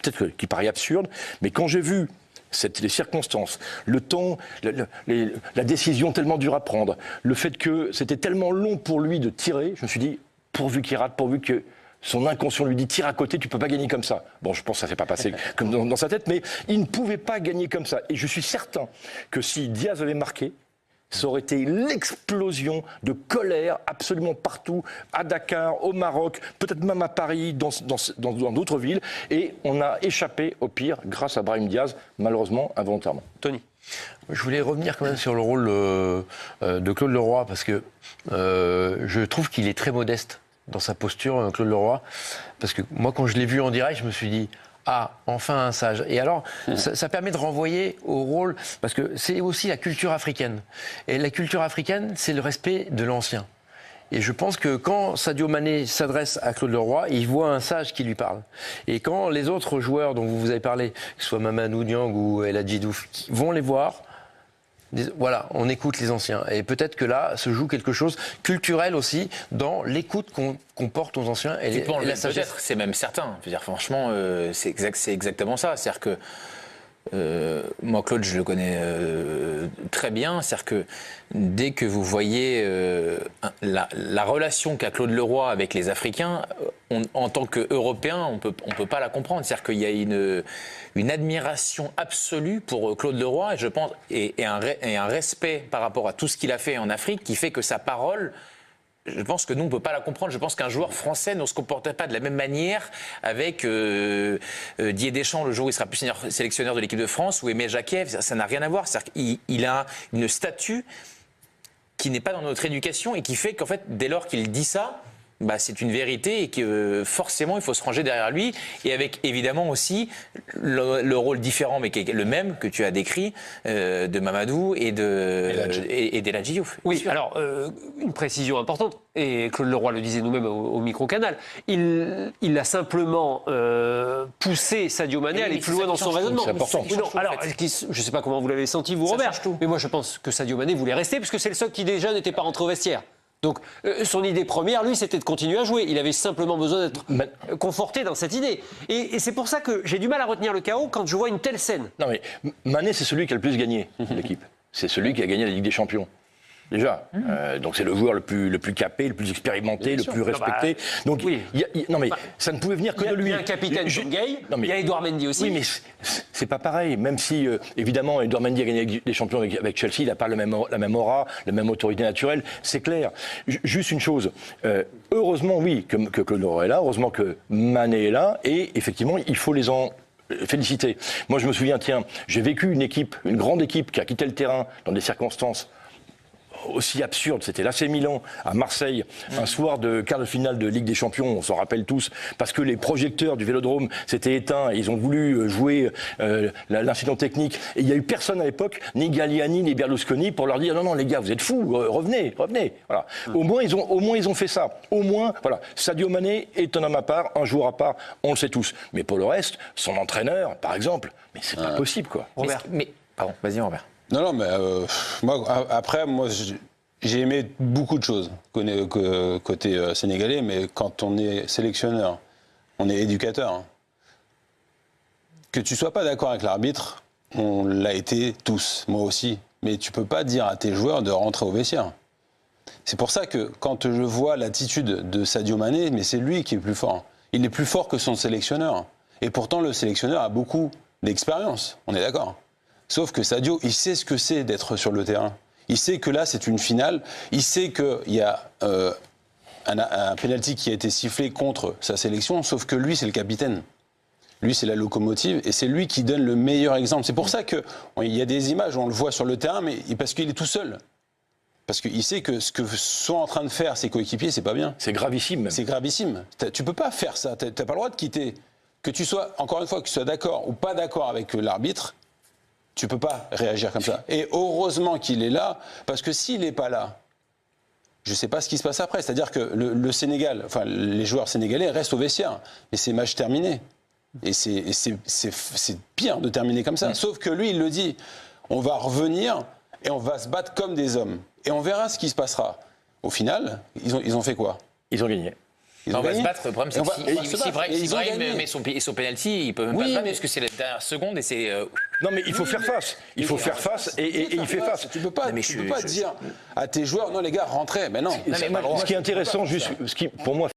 peut-être qui paraît absurde, mais quand j'ai vu les circonstances, le temps, la décision tellement dure à prendre, le fait que c'était tellement long pour lui de tirer, je me suis dit, pourvu qu'il rate, pourvu que son inconscient lui dit tire à côté, tu peux pas gagner comme ça. Bon, je pense que ça ne s'est pas passé comme dans sa tête, mais il ne pouvait pas gagner comme ça. Et je suis certain que si Diaz avait marqué, ça aurait été l'explosion de colère absolument partout, à Dakar, au Maroc, peut-être même à Paris, dans d'autres villes. Et on a échappé au pire grâce à Brahim Diaz, malheureusement, involontairement. Tony. Je voulais revenir quand même sur le rôle de Claude Leroy, parce que je trouve qu'il est très modeste dans sa posture, Claude Leroy. Parce que moi, quand je l'ai vu en direct, je me suis dit... Ah, enfin un sage. Et alors, ça permet de renvoyer au rôle, parce que c'est aussi la culture africaine. Et la culture africaine, c'est le respect de l'ancien. Et je pense que quand Sadio Mané s'adresse à Claude Leroy, il voit un sage qui lui parle. Et quand les autres joueurs dont vous avez parlé, que ce soit Mamadou Niang ou El Hadji Diouf, vont les voir, voilà, on écoute les anciens. Et peut-être que là se joue quelque chose culturel aussi dans l'écoute qu'on porte aux anciens et la sagesse. Peut-être, c'est même certain. Je veux dire, franchement, c'est exactement ça. C'est-à-dire que moi, Claude, je le connais très bien. C'est-à-dire que dès que vous voyez la relation qu'a Claude Leroy avec les Africains, en tant qu'Européens, on peut pas la comprendre. C'est-à-dire qu'il y a une admiration absolue pour Claude Leroy, et je pense, et un respect par rapport à tout ce qu'il a fait en Afrique, qui fait que sa parole, je pense que nous, on ne peut pas la comprendre. Je pense qu'un joueur français ne se comportait pas de la même manière avec Didier Deschamps, le jour où il sera plus sélectionneur de l'équipe de France, ou Aimé Jacquet. Ça n'a rien à voir. C'est-à-dire qu'il a une statue qui n'est pas dans notre éducation et qui fait qu'en fait, dès lors qu'il dit ça, bah, c'est une vérité et que forcément il faut se ranger derrière lui, et avec évidemment aussi le rôle différent mais qui est le même que tu as décrit de Mamadou et d'El Hadji Diouf. Oui, alors une précision importante, et Claude Leroy le disait nous-mêmes au micro-canal, il a simplement poussé Sadio Mané à aller plus loin dans son raisonnement. C'est important. Oui, non, alors, je ne sais pas comment vous l'avez senti vous, Robert, mais moi je pense que Sadio Mané voulait rester puisque c'est le seul qui déjà n'était pas rentré au vestiaire. Donc, son idée première, lui, c'était de continuer à jouer. Il avait simplement besoin d'être conforté dans cette idée. Et c'est pour ça que j'ai du mal à retenir le chaos quand je vois une telle scène. Non mais, Mané, c'est celui qui a le plus gagné de l'équipe. C'est celui qui a gagné la Ligue des Champions. Déjà. Donc c'est le joueur le plus capé, le plus expérimenté, le plus respecté. Donc, oui. non mais, ça ne pouvait venir que de lui. Il y a un capitaine comme Gay, il y a Edouard Mendy aussi. Oui, mais c'est pas pareil. Même si, évidemment, Edouard Mendy a gagné la Ligue des Champions avec Chelsea, il n'a pas la même aura, la même autorité naturelle, c'est clair. Juste une chose, heureusement, oui, que Claude Leroy est là, heureusement que Mané est là, et effectivement, il faut les en féliciter. Moi, je me souviens, tiens, j'ai vécu une grande équipe qui a quitté le terrain dans des circonstances aussi absurde, c'était l'AC Milan à Marseille, un soir de quart de finale de Ligue des Champions, on s'en rappelle tous, parce que les projecteurs du Vélodrome s'étaient éteints et ils ont voulu jouer l'incident technique. Et il n'y a eu personne à l'époque, ni Galliani, ni Berlusconi, pour leur dire non, les gars, vous êtes fous, revenez. Voilà. Au moins, ils ont fait ça. Au moins, voilà. Sadio Mané est un homme à part, un joueur à part, on le sait tous. Mais pour le reste, son entraîneur, par exemple, mais c'est pas possible, quoi. Robert. Pardon, vas-y, Robert. Non, mais moi, j'ai aimé beaucoup de choses côté sénégalais, mais quand on est sélectionneur, on est éducateur. Hein. Que tu sois pas d'accord avec l'arbitre, on l'a été tous, moi aussi. Mais tu peux pas dire à tes joueurs de rentrer au vestiaire. C'est pour ça que quand je vois l'attitude de Sadio Mané, mais c'est lui qui est plus fort. Il est plus fort que son sélectionneur. Et pourtant, le sélectionneur a beaucoup d'expérience, on est d'accord. Sauf que Sadio, il sait ce que c'est d'être sur le terrain. Il sait que là, c'est une finale. Il sait qu'il y a un pénalty qui a été sifflé contre sa sélection, sauf que lui, c'est le capitaine. Lui, c'est la locomotive et c'est lui qui donne le meilleur exemple. C'est pour ça qu'il y a des images où on le voit sur le terrain, mais parce qu'il est tout seul. Parce qu'il sait que ce que sont en train de faire ses coéquipiers, c'est pas bien. C'est gravissime. C'est gravissime. Tu peux pas faire ça. T'as pas le droit de quitter. Que tu sois, encore une fois, que tu sois d'accord ou pas d'accord avec l'arbitre, tu peux pas réagir comme ça. Et heureusement qu'il est là, parce que s'il n'est pas là, je ne sais pas ce qui se passe après. C'est-à-dire que le Sénégal, enfin les joueurs sénégalais restent au vestiaire, mais c'est match terminé. Et c'est pire de terminer comme ça. Sauf que lui, il le dit, on va revenir et on va se battre comme des hommes. Et on verra ce qui se passera. Au final, ils ont fait quoi ? Ils ont gagné. Ils Non, ont on va se gagné. battre. Le problème, c'est Et que on va se battre. Et si ils ont Brahim gagné. met son penalty, il peut même pas se battre parce que c'est la dernière seconde et c'est. Non, mais il faut faire face. Il faut faire face et il fait face. Tu peux pas, Non, mais tu peux pas dire à tes joueurs, non les gars, rentrez. Mais non. Ce qui est intéressant, juste, pour moi,